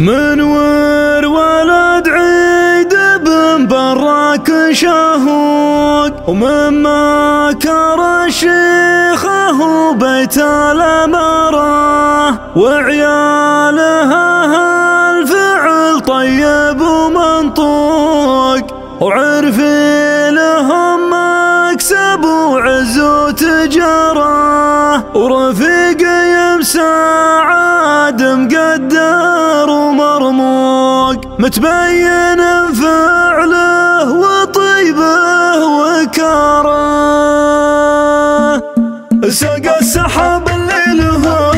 منور ولد عيد بن براك شهوق، ومما كر شيخه بيت الأمارة، وعيالها الفعل طيب ومنطوق، وعرفي لهم مكسب وعز وتجارة، ورفيق يمسعد مقدر ومرموق، متبين فعله وطيبه وكاره. سقى السحاب الليل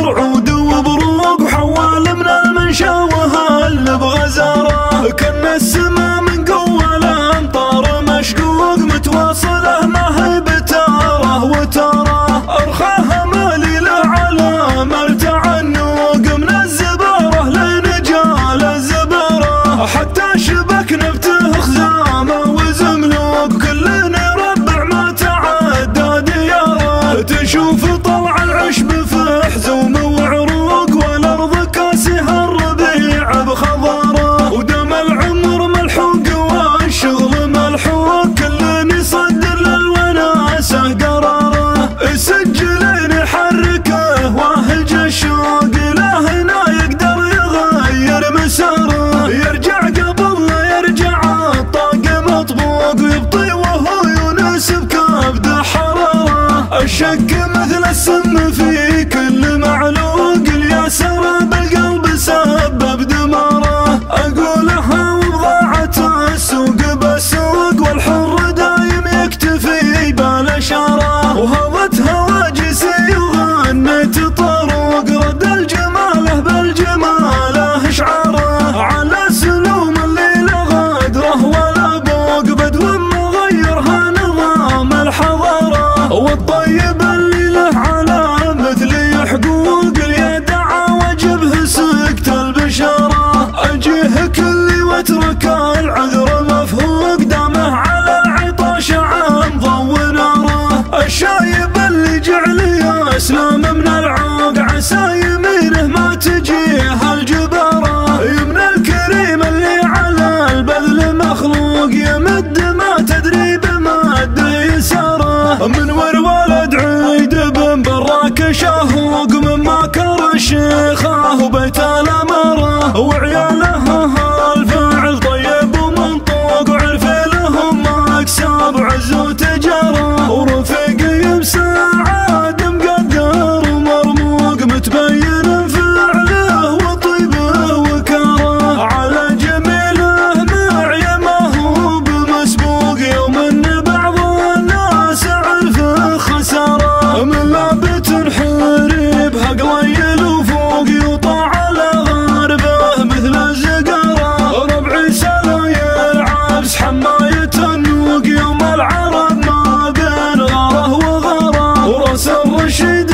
رعود وبروق، وحوال من المنشا وهل بغزاره، كان السما من قوة الأمطار مشقوق، متواصله ما هي بتاره وتاره، أرخاها مالي على مرتع النوق، من الزبارة لنجال الزبارة، حتى شبك نبته خزامة وزملوق، كلنا ربع ما تعدى دياره، تشوف طلع العشب في حزوم وعروق، والأرض كاسها الربيع بخضاره، ودم العمر ملحوق والشغل ملحوق، كل يصدر للوناسة قراره، سجلين يحركه واهج الشوق، لا هنا يقدر يغير مساره، يرجع قبل لا يرجع الطاق مطبوق، ويبطي وهو يناسب كبد حراره، الشك مثل السم في كل معلوق، الياسر بالقلب سبب دماره، اقولها وبضاعة السوق بالسوق، والحر دايم يكتفي بالاشاره، وهضت هواجسي وغنيت طروق، رد الجماله بالجماله اشعاره، على سلوم الليل غدره ولا بوق، بدو مغيرها نظام الحضاره، والطيب اللي له على مثلي حقوق، اليدع وجبه سكت البشاره، اجيه كلي واترك العذر مفهوق، دامه على العطاش عام ضو ناره، الشايب اللي جعلي اسلام من العوق، عسى يمينه ما تجيه الجباره، يمن الكريم اللي على البذل مخلوق، يمد ما تدري بمد يساره، منور ولد عيد بن براك شهوق، مما كر شيخه وبيت الأمارة، وعيالها الفعل طيب ومنطوق، وعرفي لهم مكسب وعز وتجاره، ورفيق يمسعد مقدر ومرموق، متبين فعله وطيبه وكاره، على جميله معي ما هو بمسبوق، يوم ان بعض الناس عرفه خساره، من لابت حريب قليل وفوق، يطاع على غاربه مثل الزقاره، ربعي سلايل عبس حماية النوق، يوم العرب ما بين غاره وغاره، وراس الرشيد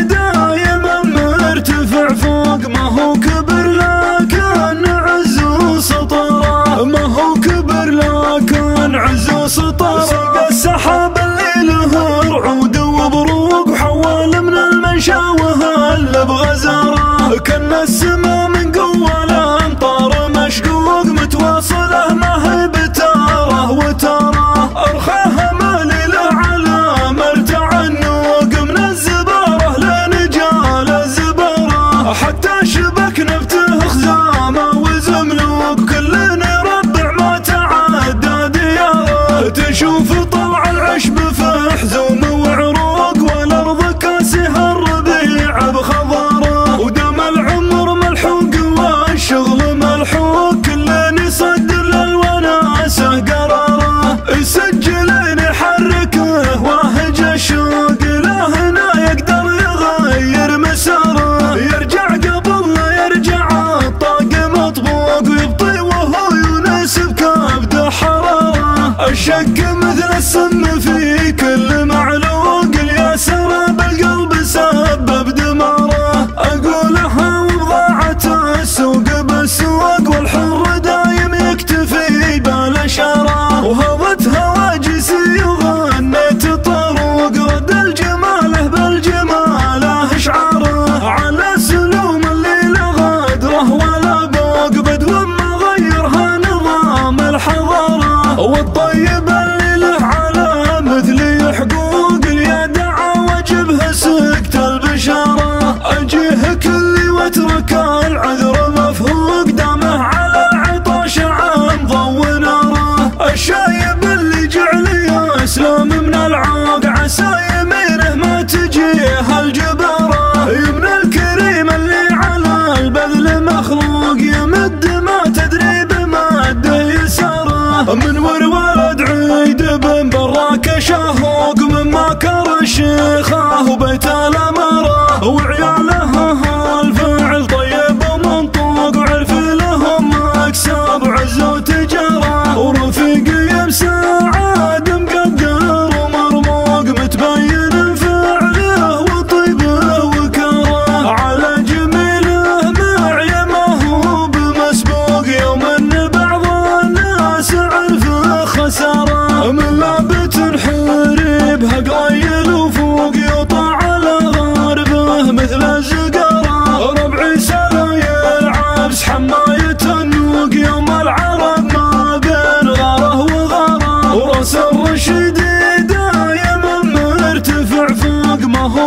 دايما مرتفع فوق، ما هو كبر لكن عز وسطاره، ما هو كبر لكن عز وسطاره. سقى السحاب الليل رعود وبروق، وحوال من المنشا وهل بغزاره، كان السما من قوة الأمطار مشقوق، متواصله ما هي بتاره وتاره، أرخاها مالي على مرتع النوق، من الزبارة لنجال الزبارة، حتى شبك نبته خزامة وزملوق، كلنا ربع ما تعدى دياره، تشوف طلع العشب في حزوم وعروق، والأرض كاسها الربيع بخضاره، ودم العمر ملحوق والشغل ملحوق، كل يصدر للوناسة قراره، سجلين يحركه واهج الشوق، لا هنا يقدر يغير مساره، يرجع قبل لا يرجع الطاق مطبوق، ويبطي وهو يناسب كبد حراره، الشك مثل السم في كل معلوق، الياسر بالقلب سبب دماره، اقولها وبضاعة السوق بالسوق، والحر دايم يكتفي بالاشاره، وهضت هواجسي وغنيت طروق، رد الجماله بالجماله اشعاره، على سلوم الليل غدره ولا بوق،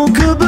كوكب